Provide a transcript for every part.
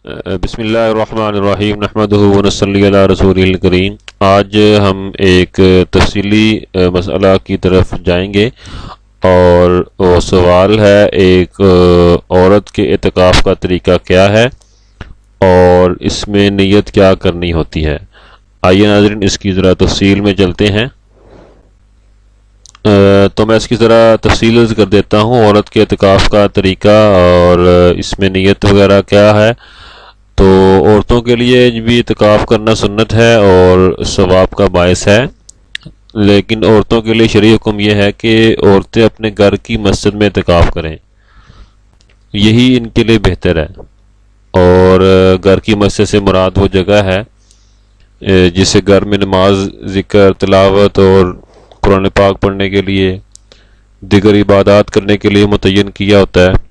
بسم اللہ الرحمن الرحیم نحمدہ ونصلی علی رسول الکریم۔ آج ہم ایک تفصیلی مسئلہ کی طرف جائیں گے، اور وہ سوال ہے ایک عورت کے اعتکاف کا طریقہ کیا ہے اور اس میں نیت کیا کرنی ہوتی ہے۔ آئیے ناظرین اس کی ذرا تفصیل میں چلتے ہیں۔ تو میں اس کی ذرا تفصیل کر دیتا ہوں، عورت کے اعتکاف کا طریقہ اور اس میں نیت وغیرہ کیا ہے۔ تو عورتوں کے لیے بھی اعتکاف کرنا سنت ہے اور ثواب کا باعث ہے، لیکن عورتوں کے لیے شرعی حکم یہ ہے کہ عورتیں اپنے گھر کی مسجد میں اعتکاف کریں، یہی ان کے لیے بہتر ہے۔ اور گھر کی مسجد سے مراد وہ جگہ ہے جسے گھر میں نماز، ذکر، تلاوت اور قرآن پاک پڑھنے کے لیے، دیگر عبادات کرنے کے لیے متعین کیا ہوتا ہے۔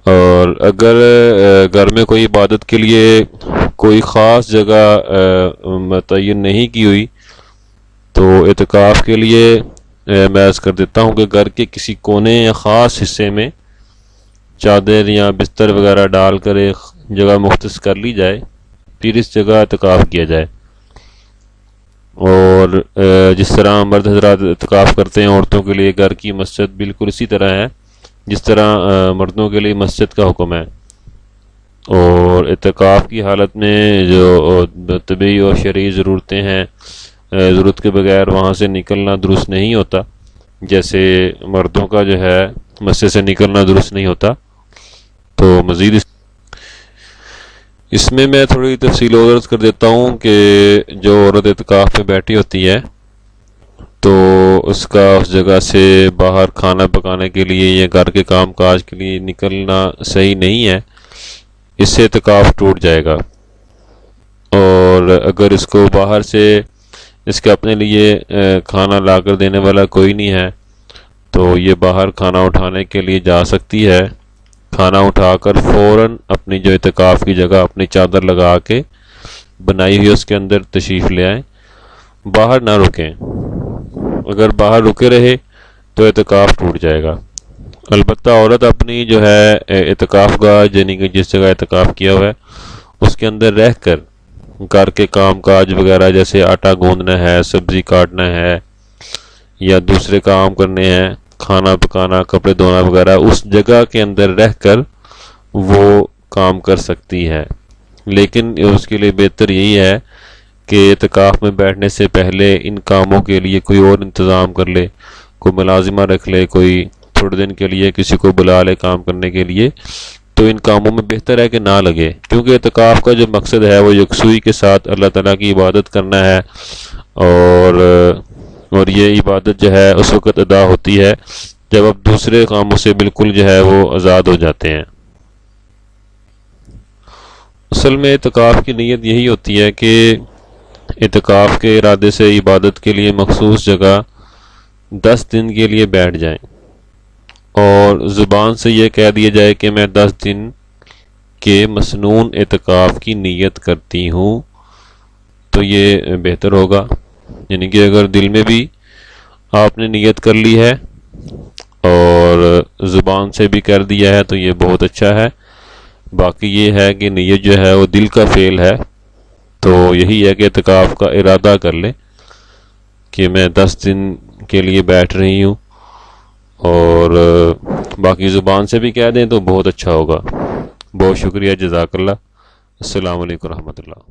اور اگر گھر میں کوئی عبادت کے لیے کوئی خاص جگہ متعین نہیں کی ہوئی تو اعتکاف کے لیے میں عرض کر دیتا ہوں کہ گھر کے کسی کونے یا خاص حصے میں چادر یا بستر وغیرہ ڈال کر ایک جگہ مختص کر لی جائے، پھر اس جگہ اعتکاف کیا جائے۔ اور جس طرح مرد حضرات اعتکاف کرتے ہیں، عورتوں کے لیے گھر کی مسجد بالکل اسی طرح ہے جس طرح مردوں کے لیے مسجد کا حکم ہے۔ اور اعتکاف کی حالت میں جو طبعی اور شرعی ضرورتیں ہیں، ضرورت کے بغیر وہاں سے نکلنا درست نہیں ہوتا، جیسے مردوں کا جو ہے مسجد سے نکلنا درست نہیں ہوتا۔ تو مزید اس میں تھوڑی تفصیل اور عرض کر دیتا ہوں کہ جو عورت اعتکاف میں بیٹھی ہوتی ہے تو اس کا اس جگہ سے باہر کھانا پکانے کے لیے یا گھر کے کام کاج کے لیے نکلنا صحیح نہیں ہے، اس سے اعتکاف ٹوٹ جائے گا۔ اور اگر اس کو باہر سے اس کے اپنے لیے کھانا لا کر دینے والا کوئی نہیں ہے تو یہ باہر کھانا اٹھانے کے لیے جا سکتی ہے، کھانا اٹھا کر فوراً اپنی جو اعتکاف کی جگہ اپنی چادر لگا کے بنائی ہوئی اس کے اندر تشریف لے آئیں، باہر نہ رکیں۔ اگر باہر رکے رہے تو اعتکاف ٹوٹ جائے گا۔ البتہ عورت اپنی جو ہے اعتکاف گاہ، یعنی کہ جس جگہ اعتکاف کیا ہوا ہے اس کے اندر رہ کر گھر کے کام کاج وغیرہ جیسے آٹا گوندنا ہے، سبزی کاٹنا ہے یا دوسرے کام کرنے ہیں، کھانا پکانا، کپڑے دھونا وغیرہ، اس جگہ کے اندر رہ کر وہ کام کر سکتی ہے۔ لیکن اس کے لیے بہتر یہی ہے کہ اعتکاف میں بیٹھنے سے پہلے ان کاموں کے لیے کوئی اور انتظام کر لے، کوئی ملازمہ رکھ لے، کوئی تھوڑے دن کے لیے کسی کو بلا لے کام کرنے کے لیے، تو ان کاموں میں بہتر ہے کہ نہ لگے، کیونکہ اعتکاف کا جو مقصد ہے وہ یکسوئی کے ساتھ اللہ تعالیٰ کی عبادت کرنا ہے۔ اور یہ عبادت جو ہے اس وقت ادا ہوتی ہے جب اب دوسرے کاموں سے بالکل جو ہے وہ آزاد ہو جاتے ہیں۔ اصل میں اعتکاف کی نیت یہی ہوتی ہے کہ اعتکاف کے ارادے سے عبادت کے لیے مخصوص جگہ 10 دن کے لیے بیٹھ جائیں، اور زبان سے یہ کہہ دیا جائے کہ میں 10 دن کے مسنون اعتکاف کی نیت کرتی ہوں، تو یہ بہتر ہوگا۔ یعنی کہ اگر دل میں بھی آپ نے نیت کر لی ہے اور زبان سے بھی کر دیا ہے تو یہ بہت اچھا ہے۔ باقی یہ ہے کہ نیت جو ہے وہ دل کا فعل ہے، تو یہی ہے کہ اعتکاف کا ارادہ کر لیں کہ میں 10 دن کے لیے بیٹھ رہی ہوں، اور باقی زبان سے بھی کہہ دیں تو بہت اچھا ہوگا۔ بہت شکریہ، جزاک اللہ۔ السلام علیکم ورحمۃ اللہ۔